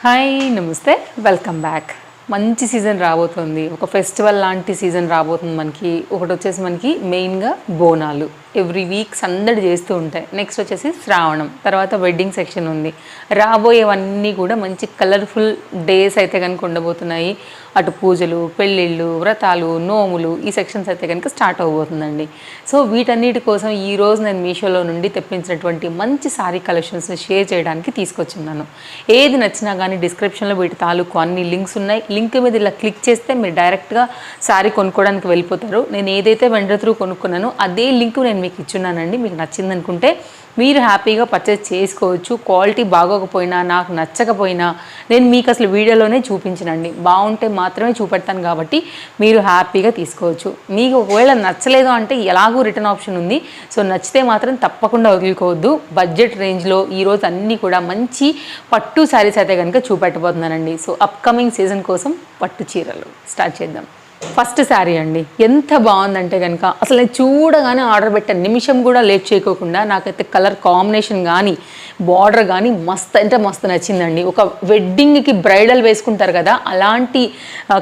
Hi నమస్తే welcome back. మంచి season రాబోతుంది, ఒక ఫెస్టివల్ లాంటి సీజన్ రాబోతుంది. ఒకటి వచ్చేసి మనకి మెయిన్గా బోనాలు ఎవ్రీ వీక్ సందడి చేస్తూ ఉంటాయి. నెక్స్ట్ వచ్చేసి శ్రావణం, తర్వాత వెడ్డింగ్ సెక్షన్ ఉంది. రాబోయేవన్నీ కూడా మంచి కలర్ఫుల్ డేస్ అయితే కనుక ఉండబోతున్నాయి. అటు పూజలు, పెళ్ళిళ్ళు, వ్రతాలు, నోములు, ఈ సెక్షన్స్ అయితే కనుక స్టార్ట్ అవబోతుందండి. సో వీటన్నిటి కోసం ఈరోజు నేను మీషోలో నుండి తెప్పించినటువంటి మంచి శారీ కలెక్షన్స్ని షేర్ చేయడానికి తీసుకొచ్చున్నాను. ఏది నచ్చినా కానీ డిస్క్రిప్షన్లో వీటి తాలూకు అన్ని లింక్స్ ఉన్నాయి. లింక్ మీద ఇలా క్లిక్ చేస్తే మీరు డైరెక్ట్గా శారీ కొనుక్కోవడానికి వెళ్ళిపోతారు. నేను ఏదైతే వెండర్ త్రూ కొనుక్కున్నానో అదే లింక్ నేను మీకు ఇచ్చున్నానండి. మీకు నచ్చిందనుకుంటే మీరు హ్యాపీగా పర్చేస్ చేసుకోవచ్చు. క్వాలిటీ బాగోకపోయినా, నాకు నచ్చకపోయినా నేను మీకు అసలు వీడియోలోనే చూపించనండి. బాగుంటే మాత్రమే చూపెడతాను కాబట్టి మీరు హ్యాపీగా తీసుకోవచ్చు. మీకు ఒకవేళ నచ్చలేదు అంటే ఎలాగూ రిటర్న్ ఆప్షన్ ఉంది. సో నచ్చితే మాత్రం తప్పకుండా వదులుకోవద్దు. బడ్జెట్ రేంజ్లో ఈరోజు అన్నీ కూడా మంచి పట్టు శారీస్ అయితే కనుక చూపెట్టబోతున్నానండి. సో అప్కమింగ్ సీజన్ కోసం పట్టు చీరలు స్టార్ట్ చేద్దాం. ఫస్ట్ శారీ అండి, ఎంత బాగుందంటే కనుక అసలు నేను చూడగానే ఆర్డర్ పెట్టాను. నిమిషం కూడా లేట్ చేయకోకుండా నాకైతే కలర్ కాంబినేషన్ కానీ బార్డర్ కానీ మస్తు అంటే మస్తు నచ్చిందండి. ఒక వెడ్డింగ్కి బ్రైడల్ వేసుకుంటారు కదా, అలాంటి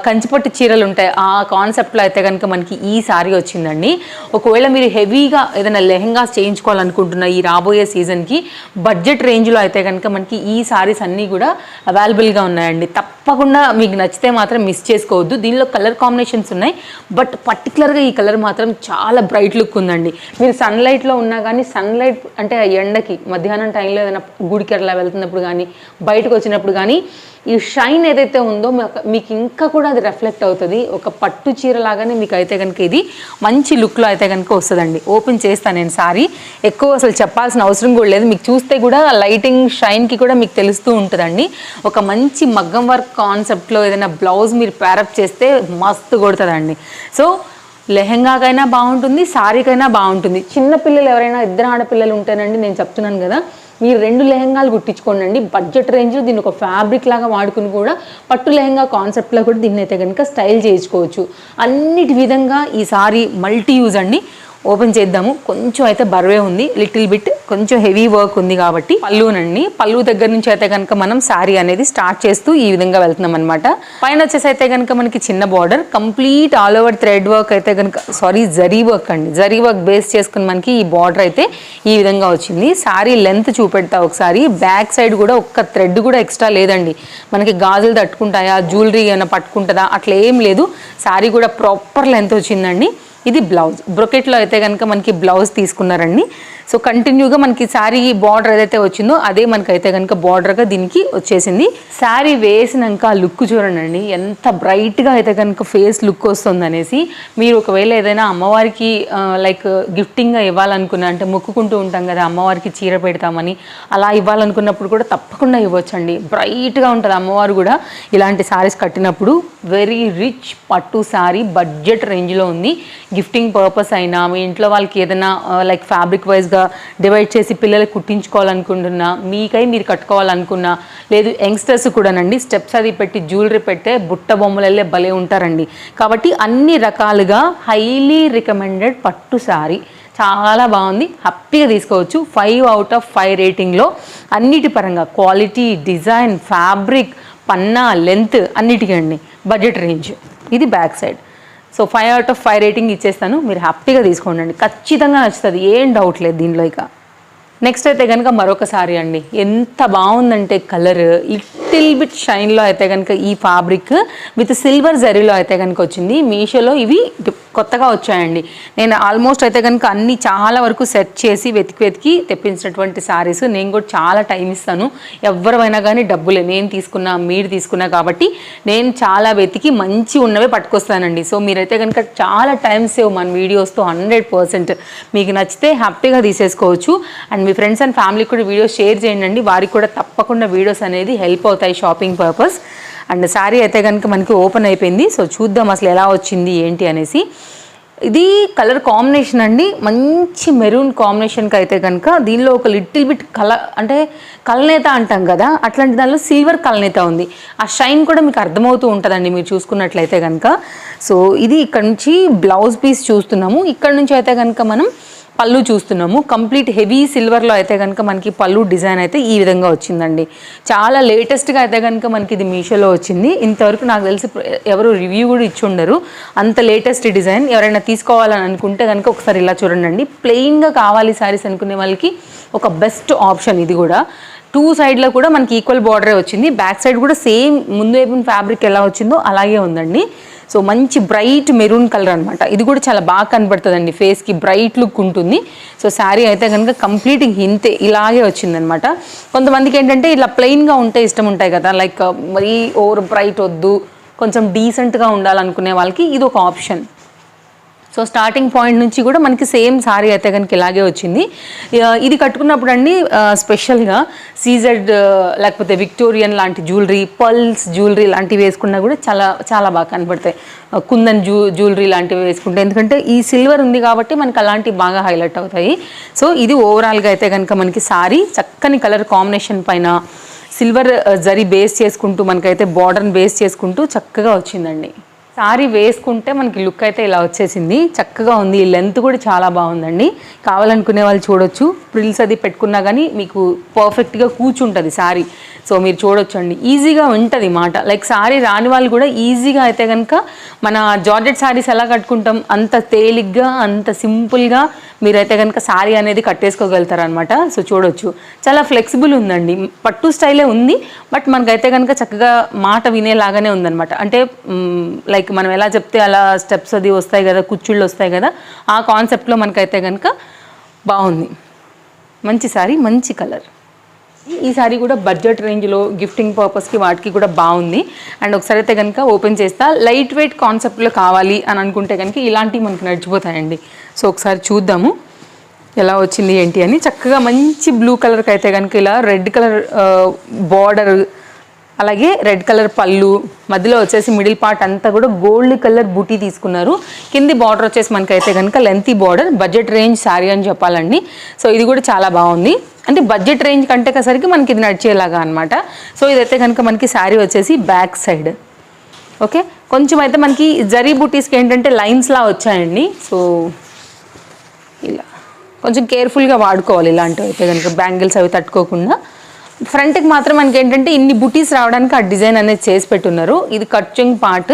కంచిపట్టు చీరలు ఉంటాయి. ఆ కాన్సెప్ట్లో అయితే కనుక మనకి ఈ శారీ వచ్చిందండి. ఒకవేళ మీరు హెవీగా ఏదైనా లెహెంగాస్ చేయించుకోవాలనుకుంటున్న ఈ రాబోయే సీజన్కి బడ్జెట్ రేంజ్లో అయితే కనుక మనకి ఈ శారీస్ అన్నీ కూడా అవైలబుల్గా ఉన్నాయండి. తప్పకుండా మీకు నచ్చితే మాత్రం మిస్ చేసుకోవద్దు. దీనిలో కలర్ కాంబినేషన్స్ ఉన్నాయి, బట్ పర్టికులర్గా ఈ కలర్ మాత్రం చాలా బ్రైట్ లుక్ ఉందండి. మీరు సన్లైట్లో ఉన్నా కానీ, సన్లైట్ అంటే ఎండకి మధ్యాహ్నం టైంలో ఏదైనా గుడికి అట్లా వెళ్తున్నప్పుడు కానీ, బయటకు వచ్చినప్పుడు కానీ ఈ షైన్ ఏదైతే ఉందో మీకు ఇంకా కూడా అది రిఫ్లెక్ట్ అవుతుంది. ఒక పట్టు చీర లాగానే మీకు అయితే కనుక ఇది మంచి లుక్లో అయితే కనుక వస్తుందండి. ఓపెన్ చేస్తాను నేను సారీ. ఎక్కువ అసలు చెప్పాల్సిన అవసరం కూడా లేదు. మీకు చూస్తే కూడా లైటింగ్ షైన్కి కూడా మీకు తెలుస్తూ ఉంటుందండి. ఒక మంచి మగ్గం వర్క్ కాన్సెప్ట్లో ఏదైనా బ్లౌజ్ మీరు ప్యారప్ చేస్తే మస్తు కొడుతుందండి. సో లెహెంగాకైనా బాగుంటుంది, శారీకైనా బాగుంటుంది. చిన్నపిల్లలు ఎవరైనా ఇద్దరు ఆడపిల్లలు ఉంటేనండి, నేను చెప్తున్నాను కదా, మీరు 2 లెహెంగాలు కుట్టించుకోండి. బడ్జెట్ రేంజ్లో దీన్ని ఒక ఫ్యాబ్రిక్ లాగా వాడుకుని కూడా పట్టు లెహెంగా కాన్సెప్ట్లో కూడా దీన్ని అయితే కనుక స్టైల్ చేయించుకోవచ్చు. అన్నిటి విధంగా ఈ సారీ మల్టీ యూజ్ అండి. ఓపెన్ చేద్దాము. కొంచెం అయితే బరువే ఉంది, లిటిల్ బిట్ కొంచెం హెవీ వర్క్ ఉంది కాబట్టి. పళ్ళునండి, పళ్ళు దగ్గర నుంచి అయితే కనుక మనం శారీ అనేది స్టార్ట్ చేస్తూ ఈ విధంగా వెళ్తున్నాం అనమాట. పైన వచ్చేసి అయితే కనుక మనకి చిన్న border, complete all over thread work అయితే కనుక జరీ వర్క్ అండి. జరీ వర్క్ బేస్ చేసుకుని మనకి ఈ బార్డర్ అయితే ఈ విధంగా వచ్చింది. శారీ లెంత్ చూపెడతా ఒకసారి. బ్యాక్ సైడ్ కూడా ఒక్క థ్రెడ్ కూడా ఎక్స్ట్రా లేదండి. మనకి గాజులు తట్టుకుంటాయా, జ్యువెలరీ ఏమైనా పట్టుకుంటుందా, అట్లా ఏం లేదు. శారీ కూడా ప్రాపర్ లెంత్ వచ్చిందండి. ఇది బ్లౌజ్, బ్రొకెట్లో అయితే కనుక మనకి బ్లౌజ్ తీసుకున్నారండి. సో కంటిన్యూగా మనకి శారీ బార్డర్ ఏదైతే వచ్చిందో అదే మనకైతే కనుక బార్డర్గా దీనికి వచ్చేసింది. శారీ వేసినాక లుక్ చూడండి ఎంత బ్రైట్గా అయితే కనుక ఫేస్ లుక్ వస్తుంది అనేసి. మీరు ఒకవేళ ఏదైనా అమ్మవారికి లైక్ గిఫ్టింగ్గా ఇవ్వాలనుకున్నా, అంటే మొక్కుకుంటూ ఉంటాం కదా అమ్మవారికి చీర పెడతామని, అలా ఇవ్వాలనుకున్నప్పుడు కూడా తప్పకుండా ఇవ్వచ్చండి. బ్రైట్గా ఉంటుంది అమ్మవారు కూడా ఇలాంటి శారీస్ కట్టినప్పుడు. వెరీ రిచ్ పట్టు శారీ, బడ్జెట్ రేంజ్లో ఉంది. గిఫ్టింగ్ పర్పస్ అయినా, మీ ఇంట్లో వాళ్ళకి ఏదైనా లైక్ ఫ్యాబ్రిక్ వైజ్గా డివైడ్ చేసి పిల్లలకి కుట్టించుకోవాలనుకుంటున్నా, మీకై మీరు కట్టుకోవాలనుకున్నా, లేదు యంగ్స్టర్స్ కూడానండి స్టెప్స్ అది పెట్టి జ్యువెలరీ పెట్టే బుట్ట బొమ్మలల్లే భలే ఉంటారండి. కాబట్టి అన్ని రకాలుగా హైలీ రికమెండెడ్ పట్టు శారీ, చాలా బాగుంది. హ్యాపీగా తీసుకోవచ్చు. 5 out of 5 రేటింగ్లో అన్నిటి పరంగా క్వాలిటీ, డిజైన్, ఫ్యాబ్రిక్, పన్నా, లెంత్ అన్నిటికీ అండి. Budget range. ఇది back side. So 5 out of 5 rating ఇచ్చేస్తాను. మీరు హ్యాపీగా తీసుకోండి, ఖచ్చితంగా నచ్చుతుంది, ఏం డౌట్ లేదు దీనిలో. ఇక నెక్స్ట్ అయితే కనుక మరొక సారీ అండి. ఎంత బాగుందంటే కలర్ లిటిల్ బిట్ షైన్లో అయితే కనుక ఈ ఫ్యాబ్రిక్ విత్ సిల్వర్ జరీలో అయితే కనుక వచ్చింది. మీషోలో ఇవి కొత్తగా వచ్చాయండి. నేను ఆల్మోస్ట్ అయితే కనుక అన్ని చాలా వరకు సెర్చ్ చేసి వెతికి తెప్పించినటువంటి శారీస్. నేను కూడా చాలా టైం ఇస్తాను. ఎవరైనా కానీ డబ్బులే, నేను తీసుకున్నా మీరు తీసుకున్నా కాబట్టి నేను చాలా వెతికి మంచి ఉన్నవే పట్టుకొస్తానండి. సో మీరైతే కనుక చాలా టైం సేవ్ మన వీడియోస్తో 100%. మీకు నచ్చితే హ్యాపీగా తీసేసుకోవచ్చు. అండ్ మీ ఫ్రెండ్స్ అండ్ ఫ్యామిలీకి కూడా వీడియోస్ షేర్ చేయండి. వారికి కూడా తప్పకుండా వీడియోస్ అనేది హెల్ప్ అవుతాయి షాపింగ్ పర్పస్. అండ్ శారీ అయితే కనుక మనకి ఓపెన్ అయిపోయింది. సో చూద్దాం అసలు ఎలా వచ్చింది ఏంటి అనేసి. ఇది కలర్ కాంబినేషన్ అండి, మంచి మెరూన్ కాంబినేషన్కి అయితే కనుక దీనిలో ఒక లిటిల్ బిట్ అంటే కలనేత అంటాం కదా, అట్లాంటి దానిలో సిల్వర్ కలనేత ఉంది. ఆ షైన్ కూడా మీకు అర్థమవుతూ ఉంటుందండి మీరు చూసుకున్నట్లయితే కనుక. సో ఇది ఇక్కడ నుంచి బ్లౌజ్ పీస్ చూస్తున్నాము. ఇక్కడ నుంచి అయితే కనుక మనం పళ్ళు చూస్తున్నాము. కంప్లీట్ హెవీ సిల్వర్లో అయితే కనుక మనకి పళ్ళు డిజైన్ అయితే ఈ విధంగా వచ్చిందండి. చాలా లేటెస్ట్గా అయితే కనుక మనకి ఇది మీషోలో వచ్చింది. ఇంతవరకు నాకు తెలిసి ఎవరు రివ్యూ కూడా ఇచ్చి ఉండరు, అంత లేటెస్ట్ డిజైన్. ఎవరైనా తీసుకోవాలని అనుకుంటే కనుక ఒకసారి ఇలా చూడండి. ప్లెయిన్గా కావాలి శారీస్ అనుకునే వాళ్ళకి ఒక బెస్ట్ ఆప్షన్ ఇది కూడా. 2 సైడ్లో కూడా మనకి ఈక్వల్ బార్డరే వచ్చింది. బ్యాక్ సైడ్ కూడా సేమ్ ముందు వైపు ఫ్యాబ్రిక్ ఎలా వచ్చిందో అలాగే ఉందండి. సో మంచి బ్రైట్ మెరూన్ కలర్ అనమాట. ఇది కూడా చాలా బాగా కనబడుతుందండి, ఫేస్కి బ్రైట్ లుక్ ఉంటుంది. సో శారీ అయితే కనుక కంప్లీట్ ఇంతే ఇలాగే వచ్చిందనమాట. కొంతమందికి ఏంటంటే ఇలా ప్లెయిన్గా ఉంటే ఇష్టం ఉంటాయి కదా, లైక్ మరీ ఓవర్ బ్రైట్ వద్దు, కొంచెం డీసెంట్గా ఉండాలనుకునే వాళ్ళకి ఇది ఒక ఆప్షన్. సో స్టార్టింగ్ పాయింట్ నుంచి కూడా మనకి సేమ్ సారీ అయితే కనుక ఇలాగే వచ్చింది. ఇది కట్టుకున్నప్పుడు అండి స్పెషల్గా సీజెడ్ లేకపోతే విక్టోరియన్ లాంటి జ్యువెలరీ, పర్ల్స్ జ్యువెలరీ లాంటివి వేసుకున్నా కూడా చాలా చాలా బాగా కనబడతాయి. కుందన్ జ్యువెలరీ లాంటివి వేసుకుంటే, ఎందుకంటే ఈ సిల్వర్ ఉంది కాబట్టి మనకి అలాంటివి బాగా హైలైట్ అవుతాయి. సో ఇది ఓవరాల్గా అయితే కనుక మనకి సారీ చక్కని కలర్ కాంబినేషన్ పైన సిల్వర్ జరీ బేస్ చేసుకుంటూ మనకైతే బార్డర్ని బేస్ చేసుకుంటూ చక్కగా వచ్చిందండి. సారీ వేసుకుంటే మనకి లుక్ అయితే ఇలా వచ్చేసింది, చక్కగా ఉంది. ఈ లెంత్ కూడా చాలా బాగుందండి. కావాలనుకునే వాళ్ళు చూడొచ్చు. ప్రిల్స్ అది పెట్టుకున్నా కానీ మీకు పర్ఫెక్ట్గా కూర్చుంటుంది సారీ. సో మీరు చూడొచ్చు అండి, ఈజీగా ఉంటుంది మాట. లైక్ సారీ రాని వాళ్ళు కూడా ఈజీగా అయితే కనుక మన జార్జెట్ సారీస్ ఎలా కట్టుకుంటాం అంత తేలిగ్గా అంత సింపుల్గా మీరైతే కనుక సారీ అనేది కట్టేసుకోగలుగుతారనమాట. సో చూడొచ్చు, చాలా ఫ్లెక్సిబుల్ ఉందండి. పట్టు స్టైలే ఉంది, బట్ మనకైతే కనుక చక్కగా మాట వినేలాగానే ఉందన్నమాట. అంటే లైక్ మనం ఎలా చెప్తే అలా స్టెప్స్ అది వస్తాయి కదా, కుచ్చుళ్ళు వస్తాయి కదా, ఆ కాన్సెప్ట్లో మనకైతే కనుక బాగుంది. మంచి సారీ, మంచి కలర్. ఈ సారీ కూడా బడ్జెట్ రేంజ్లో గిఫ్టింగ్ పర్పస్కి వాటికి కూడా బాగుంది. అండ్ ఒకసారి అయితే కనుక ఓపెన్ చేస్తా. లైట్ వెయిట్ కాన్సెప్ట్లో కావాలి అని అనుకుంటే కనుక ఇలాంటివి మనకి నడిచిపోతాయండి. సో ఒకసారి చూద్దాము ఎలా వచ్చింది ఏంటి అని. చక్కగా మంచి బ్లూ కలర్కి అయితే కనుక ఇలా రెడ్ కలర్ బార్డర్, అలాగే రెడ్ కలర్ పళ్ళు, మధ్యలో వచ్చేసి మిడిల్ పార్ట్ అంతా కూడా గోల్డ్ కలర్ బూటీ తీసుకున్నారు. కింది బార్డర్ వచ్చేసి మనకైతే కనుక lengthy border. Budget range sari అని చెప్పాలండి. సో ఇది కూడా చాలా బాగుంది. అంటే బడ్జెట్ రేంజ్ కంటే కసరికి మనకి ఇది నడిచేలాగా అనమాట. సో ఇదైతే కనుక మనకి శారీ వచ్చేసి బ్యాక్ సైడ్ ఓకే. కొంచెం అయితే మనకి జరీ బూటీస్కి ఏంటంటే లైన్స్లా వచ్చాయండి. సో ఇలా కొంచెం కేర్ఫుల్గా వాడుకోవాలి ఇలాంటివి అయితే కనుక, బ్యాంగిల్స్ అవి తట్టుకోకుండా. ఫ్రంట్కి మాత్రం మనకి ఏంటంటే ఇన్ని బుటీస్ రావడానికి ఆ డిజైన్ అనేది చేసి పెట్టున్నారు. ఇది కట్చింగ్ పార్ట్,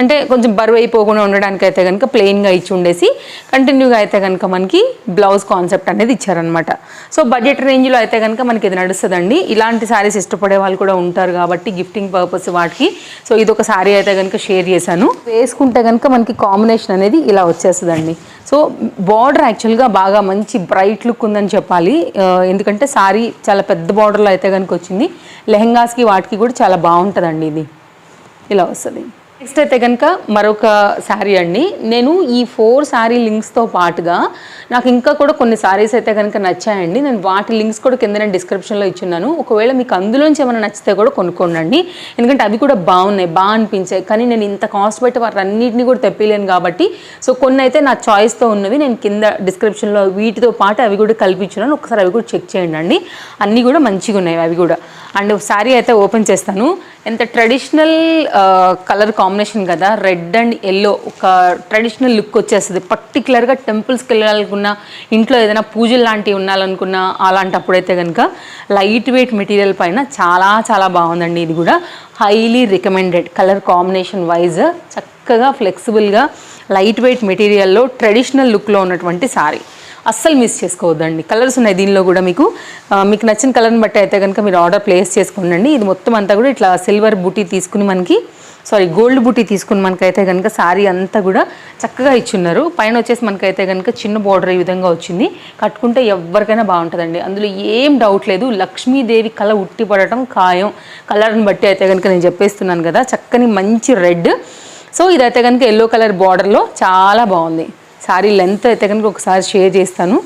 అంటే కొంచెం బరువు అయిపోకుండా ఉండడానికి అయితే కనుక ప్లెయిన్గా ఇచ్చి ఉండేసి కంటిన్యూగా అయితే కనుక మనకి బ్లౌజ్ కాన్సెప్ట్ అనేది ఇచ్చారనమాట. సో బడ్జెట్ రేంజ్లో అయితే కనుక మనకి ఇది నడుస్తుందండి. ఇలాంటి శారీస్ ఇష్టపడే వాళ్ళు కూడా ఉంటారు కాబట్టి గిఫ్టింగ్ పర్పస్ వాటికి. సో ఇది ఒక శారీ అయితే కనుక షేర్ చేశాను. వేసుకుంటే కనుక మనకి కాంబినేషన్ అనేది ఇలా వచ్చేస్తుందండి. సో బార్డర్ యాక్చువల్గా బాగా మంచి బ్రైట్ లుక్ ఉందని చెప్పాలి. ఎందుకంటే శారీ చాలా పెద్ద బార్డర్లో అయితే కనుక వచ్చింది. లెహెంగాస్కి వాటికి కూడా చాలా బాగుంటుందండి. ఇది ఇలా వస్తుంది. నెక్స్ట్ అయితే కనుక మరొక శారీ అండి. నేను ఈ 4 శారీ లింక్స్తో పాటుగా నాకు ఇంకా కూడా కొన్ని శారీస్ అయితే కనుక నచ్చాయండి. నేను వాటి లింక్స్ కూడా కింద నేను డిస్క్రిప్షన్లో ఇచ్చున్నాను. ఒకవేళ మీకు అందులోంచి ఏమైనా నచ్చితే కూడా కొనుక్కోండి, ఎందుకంటే అవి కూడా బాగున్నాయి, బాగా అనిపించాయి. కానీ నేను ఇంత కాస్ట్ పెట్టి వాటి అన్నింటినీ కూడా తెప్పిలేను కాబట్టి సో కొన్ని అయితే నా చాయిస్తో ఉన్నవి నేను కింద డిస్క్రిప్షన్లో వీటితో పాటు అవి కూడా కల్పించున్నాను. ఒకసారి అవి కూడా చెక్ చేయండి అండి. అన్నీ కూడా మంచిగా ఉన్నాయి అవి కూడా. అండ్ శారీ అయితే ఓపెన్ చేస్తాను. ఎంత ట్రెడిషనల్ కలర్ కాంబినేషన్ కదా, రెడ్ అండ్ ఎల్లో, ఒక ట్రెడిషనల్ లుక్ వచ్చేస్తుంది. పర్టికులర్గా టెంపుల్స్కి వెళ్ళాలనుకున్నా, ఇంట్లో ఏదైనా పూజలు లాంటివి ఉండాలనుకున్నా అలాంటప్పుడైతే కనుక లైట్ వెయిట్ మెటీరియల్ పైన చాలా చాలా బాగుందండి. ఇది కూడా highly recommended colour combination wise. చక్కగా ఫ్లెక్సిబుల్గా లైట్ వెయిట్ మెటీరియల్లో ట్రెడిషనల్ లుక్లో ఉన్నటువంటి సారీ అస్సలు మిస్ చేసుకోవద్దండి. కలర్స్ ఉన్నాయి దీనిలో కూడా. మీకు నచ్చిన కలర్ని బట్టి అయితే కనుక మీరు ఆర్డర్ ప్లేస్ చేసుకోండి. ఇది మొత్తం అంతా కూడా ఇట్లా సిల్వర్ బూటీ తీసుకుని మనకి గోల్డ్ బూటీ తీసుకుని మనకైతే కనుక శారీ అంతా కూడా చక్కగా ఇచ్చున్నారు. పైన వచ్చేసి మనకైతే కనుక చిన్న బార్డర్ ఈ విధంగా వచ్చింది. కట్టుకుంటే ఎవరికైనా బాగుంటుందండి, అందులో ఏం డౌట్ లేదు. లక్ష్మీదేవి కళ ఉట్టిపడటం ఖాయం. కలర్ని బట్టి అయితే కనుక నేను చెప్పేస్తున్నాను కదా. చక్కని మంచి రెడ్. సో ఇదైతే కనుక ఎల్లో కలర్ బార్డర్లో చాలా బాగుంది. శారీ లెంత్ అయితే కనుక ఒకసారి షేర్ చేస్తాను,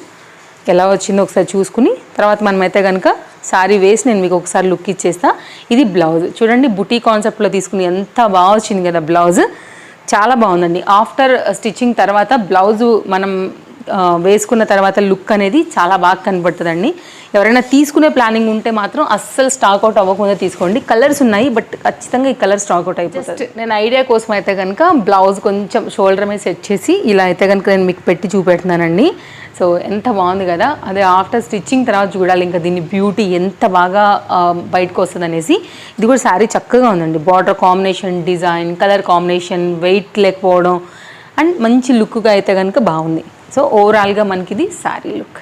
ఎలా వచ్చిందో ఒకసారి చూసుకుని తర్వాత మనమైతే కనుక శారీ వేసి నేను మీకు ఒకసారి లుక్ ఇచ్చేస్తా. ఇది బ్లౌజ్ చూడండి, బుటీ కాన్సెప్ట్లో తీసుకుని ఎంత బాగా వచ్చింది కదా బ్లౌజ్. చాలా బాగుందండి. ఆఫ్టర్ స్టిచ్చింగ్ తర్వాత బ్లౌజు మనం వేసుకున్న తర్వాత లుక్ అనేది చాలా బాగా కనబడుతుందండి. ఎవరైనా తీసుకునే ప్లానింగ్ ఉంటే మాత్రం అస్సలు స్టాక్ అవుట్ అవ్వకుండా తీసుకోండి. కలర్స్ ఉన్నాయి, బట్ ఖచ్చితంగా ఈ కలర్ స్టాక్ అవుట్ అయిపోతుంది. నేను ఐడియా కోసం అయితే కనుక బ్లౌజ్ కొంచెం షోల్డర్ మీద సెట్ చేసి ఇలా అయితే కనుక నేను మీకు పెట్టి చూపెడుతున్నానండి. సో ఎంత బాగుంది కదా. అదే ఆఫ్టర్ స్టిచ్చింగ్ తర్వాత చూడాలి ఇంకా దీని బ్యూటీ ఎంత బాగా బయటకు వస్తుంది అనేసి. ఇది కూడా శారీ చక్కగా ఉందండి. Border combination, design, colour combination, weight లేకపోవడం అండ్ మంచి లుక్గా అయితే కనుక బాగుంది. సో ఓవరాల్గా మనకి ఇది శారీ లుక్.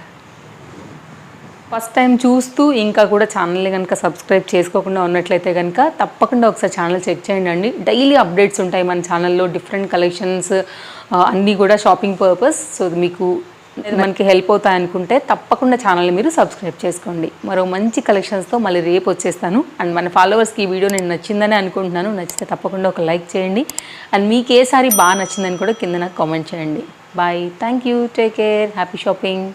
ఫస్ట్ టైం చూస్తూ ఇంకా కూడా ఛానల్ని కనుక సబ్స్క్రైబ్ చేసుకోకుండా ఉన్నట్లయితే కనుక తప్పకుండా ఒకసారి ఛానల్ చెక్ చేయండి అండి. డైలీ అప్డేట్స్ ఉంటాయి మన ఛానల్లో, డిఫరెంట్ కలెక్షన్స్ అన్నీ కూడా షాపింగ్ పర్పస్. సో మీకు మనకి హెల్ప్ అవుతాయి అనుకుంటే తప్పకుండా ఛానల్ని మీరు సబ్స్క్రైబ్ చేసుకోండి. మరో మంచి కలెక్షన్స్తో మళ్ళీ రేపు వచ్చేస్తాను. అండ్ మన ఫాలోవర్స్కి ఈ వీడియో నేను నచ్చిందని అనుకుంటున్నాను. నచ్చితే తప్పకుండా ఒక లైక్ చేయండి. అండ్ మీకు ఏ సారీ బాగా నచ్చిందని కూడా కింద నాకు కామెంట్ చేయండి. Bye, thank you, take care, happy shopping.